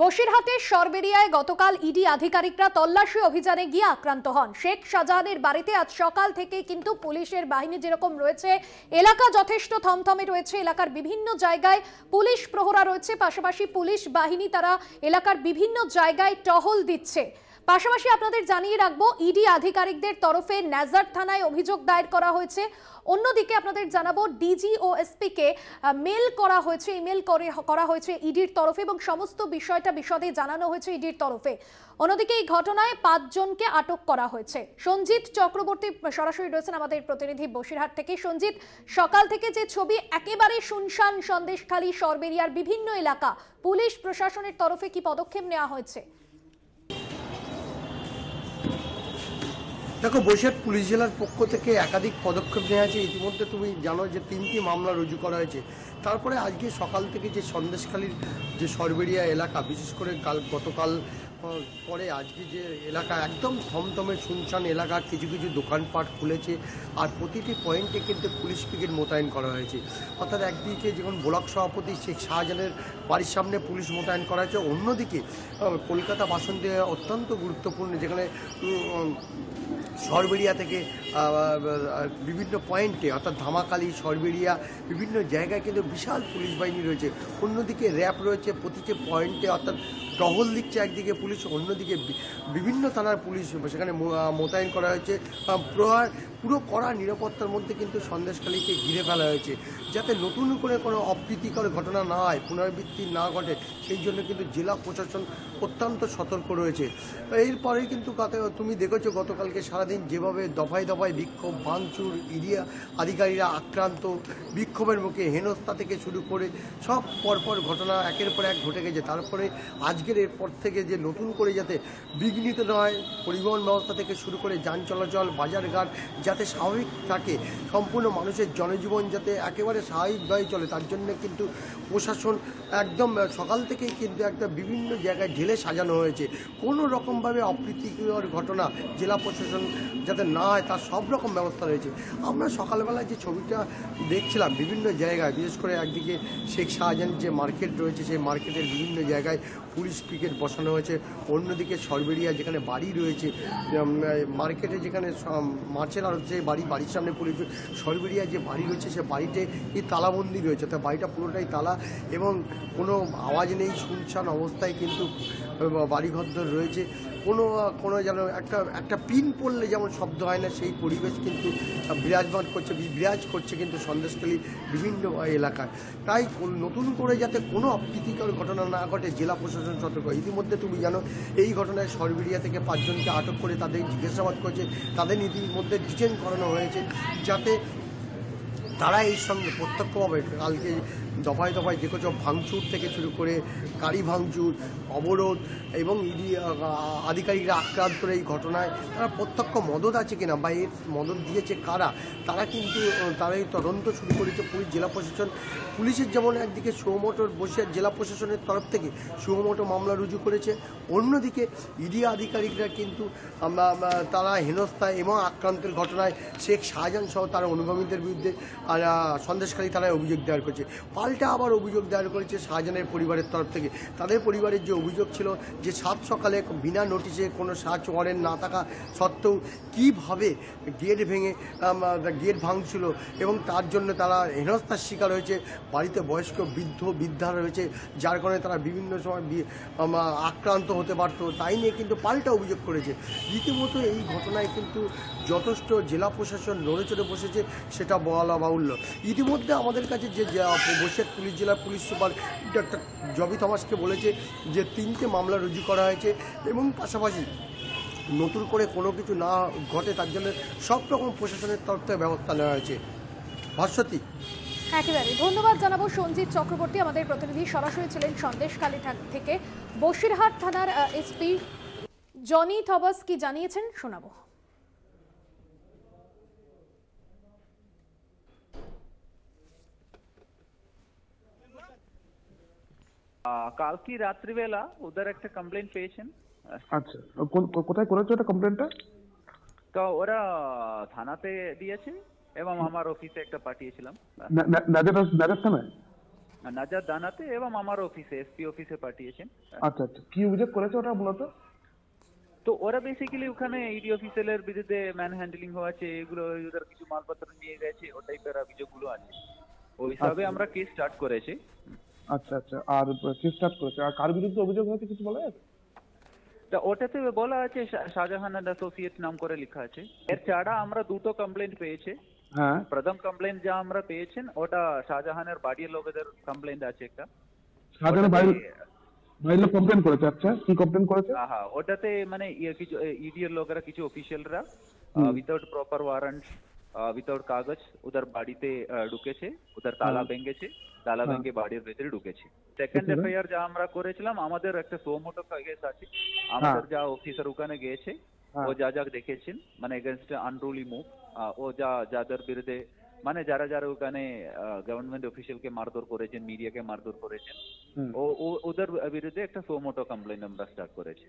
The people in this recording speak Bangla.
বসিরহাটের সরবেরিয়ায় গতকাল ইডি আধিকারিকরা তল্লাশি অভিযানে গিয়ে আক্রান্ত হন। শেখ শাহজাহানের বাড়িতে আজ সকাল থেকে কিন্তু পুলিশের বাহিনী যেরকম রয়েছে, এলাকা যথেষ্ট থমথমে রয়েছে। এলাকার বিভিন্ন জায়গায় পুলিশ প্রহরা রয়েছে, পাশাপাশি পুলিশ বাহিনী তারা এলাকার বিভিন্ন জায়গায় টহল দিচ্ছে। পাশাপাশি আপনাদের জানিয়ে রাখবো, ইডি আধিকারিকদের তরফে নাজার থানায় অভিযোগ দায়ের করা হয়েছে। অন্যদিকে আপনাদের জানাবো, ডিজি ও এসপি কে মেল করা হয়েছে, ইমেল করা হয়েছে ইডির তরফে এবং সমস্ত বিষয়টা বিশদে জানানো হয়েছে ইডির তরফে। অন্যদিকে এই ঘটনায় 5 জনকে আটক করা হয়েছে। সঞ্জিত চক্রবর্তী সরাসরি রয়েছেন আমাদের প্রতিনিধি বসিরহাট থেকে। সঞ্জিত, সকাল থেকে যে ছবি, একেবারে শুনশান সন্দেশখালী সরবেরিয়ার বিভিন্ন এলাকা, পুলিশ প্রশাসনের তরফে কি পদক্ষেপ নেওয়া হয়েছে? দেখো, বসিরহাট পুলিশ জেলার পক্ষ থেকে একাধিক পদক্ষেপ নেওয়া হয়েছে। ইতিমধ্যে তুমি জানো যে 3টি মামলা রুজু করা হয়েছে। তারপরে আজকে সকাল থেকে যে সন্দেশখালীর যে সরবেরিয়া এলাকা, বিশেষ করে গতকাল পরে আজকে যে এলাকা একদম থমথমে শুনশান এলাকা, কিছু কিছু দোকানপাট খুলেছে আর প্রতিটি পয়েন্টে কিন্তু পুলিশ পিকেট মোতায়েন করা হয়েছে। অর্থাৎ একদিকে যেমন ব্লক সভাপতি শেখ শাহজাহানের বাড়ির সামনে পুলিশ মোতায়েন করা হয়েছে, অন্যদিকে কলকাতা বাসন্তী অত্যন্ত গুরুত্বপূর্ণ, যেখানে সরবেরিয়া থেকে বিভিন্ন পয়েন্টে অর্থাৎ ধামাখালি, সরবেরিয়া বিভিন্ন জায়গায় কিন্তু বিশাল পুলিশ বাহিনী রয়েছে। অন্যদিকে র্যাব রয়েছে প্রতিটি পয়েন্টে, অর্থাৎ টহল দিচ্ছে একদিকে পুলিশ, অন্যদিকে বিভিন্ন থানার পুলিশ সেখানে মোতায়েন করা হয়েছে। পুরো কড়া নিরাপত্তার মধ্যে কিন্তু সন্দেশখালীকে ঘিরে ফেলা হয়েছে, যাতে নতুন করে কোনো অপ্রীতিকর ঘটনা না হয়, পুনরাবৃত্তি না ঘটে, সেই জন্য কিন্তু জেলা প্রশাসন অত্যন্ত সতর্ক রয়েছে। এরপরেই কিন্তু তুমি দেখেছো গতকালকে সারাদিন যেভাবে দফায় দফায় বিক্ষোভ, ভাঙচুর, ইডিয়া আধিকারিকরা আক্রান্ত, বিক্ষোভের মুখে হেনস্থা থেকে শুরু করে সব পরপর ঘটনা একের পর এক ঘটে গেছে। তারপরে আজকের এরপর থেকে যে নতুন করে যাতে বিঘ্নিত নয় পরিবহন ব্যবস্থা থেকে শুরু করে যান চলাচল, বাজারঘাট যাতে স্বাভাবিক থাকে, সম্পূর্ণ মানুষের জনজীবন যাতে একেবারে স্বাভাবিকভাবে চলে, তার জন্য কিন্তু প্রশাসন একদম সকাল থেকেই কিন্তু একটা বিভিন্ন জায়গায় ঢেলে সাজানো হয়েছে। কোনো রকমভাবে অপ্রীতিকর ঘটনা জেলা প্রশাসন যাতে না হয় তার সব রকম ব্যবস্থা রয়েছে। আমরা সকালবেলায় যে ছবিটা দেখছিলাম বিভিন্ন জায়গায়, বিশেষ করে একদিকে শেখ শাহজাহানের যে মার্কেট রয়েছে, সেই মার্কেটের বিভিন্ন জায়গায় পুলিশ পিকেট বসানো হয়েছে। অন্যদিকে সরবেরিয়া যেখানে বাড়ি রয়েছে, মার্কেটে যেখানে মাছের আর হচ্ছে বাড়ির সামনে পুলিশ, সরবেরিয়া যে বাড়ি রয়েছে সে বাড়িতে এই তালাবন্দি রয়েছে, তো বাড়িটা পুরোটাই তালা এবং কোনো আওয়াজ নেই, শুনশান অবস্থায় কিন্তু বাড়িঘর রয়েছে। কোনো যেন একটা পিন পড়লে যেমন শব্দ হয় না, সেই পরিবেশ কিন্তু বিরাজ করছে কিন্তু সন্দেশখালী বিভিন্ন এলাকায়। তাই নতুন করে যাতে কোনো অপ্রীতিকর ঘটনা না ঘটে, জেলা প্রশাসন সতর্ক। ইতিমধ্যে তুমি জানো এই ঘটনায় সরবেরিয়া থেকে 5 জনকে আটক করে তাদের জিজ্ঞাসাবাদ করেছে, তাদের ইতিমধ্যে ডিটেইন করানো হয়েছে, যাতে তারা এই সঙ্গে প্রত্যক্ষভাবে কালকে দফায় দফায় যে কিছু ভাঙচুর থেকে শুরু করে গাড়ি ভাঙচুর, অবরোধ এবং ইডি আধিকারিকরা আক্রান্তের এই ঘটনায় তারা প্রত্যক্ষ মদত আছে কিনা বা এর মদত দিয়েছে কারা, তারা কিন্তু তারাই তদন্ত শুরু করেছে জেলা প্রশাসন। পুলিশের যেমন একদিকে সুমোটোর বসিরহাট জেলা প্রশাসনের তরফ থেকে সুমোটো মামলা রুজু করেছে, অন্যদিকে ইডি আধিকারিকরা কিন্তু তারা হেনস্থা এবং আক্রান্তের ঘটনায় শেখ শাহজাহান সহ তার অনুগামীদের বিরুদ্ধে সন্দেশখালী থানায় অভিযোগ দায়ের করেছে। পাল্টা আবার অভিযোগ দায়ের করেছে শাহজাহানের পরিবারের তরফ থেকে। তাদের পরিবারের যে অভিযোগ ছিল যে সাত সকালে বিনা নোটিশে কোনো সার্চ ওয়ারেন্ট না থাকা সত্ত্বেও কীভাবে গেট ভেঙে গেট ভাঙছিল এবং তার জন্য তারা হেনস্থার শিকার হয়েছে। বাড়িতে বয়স্ক বৃদ্ধা রয়েছে, যার কারণে তারা বিভিন্ন সময় আক্রান্ত হতে পারত, তাই নিয়ে কিন্তু পাল্টা অভিযোগ করেছে। রীতিমতো এই ঘটনায় কিন্তু যথেষ্ট জেলা প্রশাসন নড়ে চড়ে বসেছে, সেটা বলা বাহুল্য। ইতিমধ্যে আমাদের কাছে যে বসিরহাট পুলিশ জেলার পুলিশ সুপার ডক্টর জবি থমাসকে বলেছে যে 3টে মামলা রুজু করা হয়েছে এবং পাশাপাশি নতুন করে কোনো কিছু না ঘটে তার জন্য সব রকম প্রশাসনের তরফ থেকে ব্যবস্থা নেওয়া হয়েছে। ভাস্বতী, একেবারে ধন্যবাদ জানাবো সঞ্জিত চক্রবর্তী, আমাদের প্রতিনিধি সরাসরি ছিলেন সন্দেশখালী থেকে। বসিরহাট থানার এসপি জনি থমাস কি জানিয়েছেন শোনাবো। কালকে রাত্রিবেলা ওদের একটা কমপ্লেন পেয়েছেন। আচ্ছা, কোথায় করেছো এটা কমপ্লেনটা? তো ওরা থানাতে দিয়েছে এবং আমার অফিসে একটা পাঠিয়েছিলাম। নাজার থানায়? নাজার দানাতে এবং আমার অফিসে এসপি অফিসে পাঠিয়েছেন। আচ্ছা আচ্ছা, কি অভিযোগ করেছে ওটা মূলত? তো ওরা বেসিক্যালি ওখানে ইডি অফিসারের বিরুদ্ধে ম্যান হ্যান্ডলিং হয়েছে, এগুলো ওদের কিছু মালপত্র নিয়ে গেছে, ও টাইপের অভিযোগগুলো আছে। ওই হিসাবে আচ্ছা। আমরা কেস স্টার্ট করেছি। আচ্ছা আচ্ছা, আর কি স্টার্ট করেছে? আর কার বিরুদ্ধে অভিযোগ হয়েছে কিছু বলা যাবে? তা ওটাতে বলা আছে শাহজাহান অ্যান্ড অ্যাসোসিয়েট নাম করে লেখা আছে। এর ছাড়া আমরা দুটো কমপ্লেন্ট পেয়েছি। হ্যাঁ। প্রথম কমপ্লেন্ট যা আমরা পেয়েছেন ওটা শাহজাহানের বাড়ির লোকেদের কমপ্লেন্ট আছে একটা। শাহজাহানের বাড়ির লোক কমপ্লেন করেছে। আচ্ছা, কি কমপ্লেন করেছে? হ্যাঁ, ওটাতে মানে কিছু ইডি এর লোকেরা, কিছু অফিসিয়ালরা উইথাউট প্রপার ওয়ারেন্ট, উইথাউট কাগজ ওদের বাড়িতে ঢুকেছে, ওদের তালা ভেঙেছে, তালা ভেঙে বাড়ির ভেতরে ঢুকেছে। সেকেন্ড এফআইআর যা আমরা করেছিলাম, আমাদের একটা সোমোটো কেস আছে, আমাদের যা অফিসার ওখানে গিয়েছে, ও যা যা দেখেছেন মানে এগেনস্ট আনরুলি মুভ, ও যা যাদের বিরুদ্ধে মানে যারা যারা ওখানে গভর্নমেন্ট অফিসিয়ালকে মারধর করেছেন, মিডিয়াকে মারধর করেছেন, ওদের বিরুদ্ধে একটা সোমোটো কমপ্লেন আমরা স্টার্ট করেছি।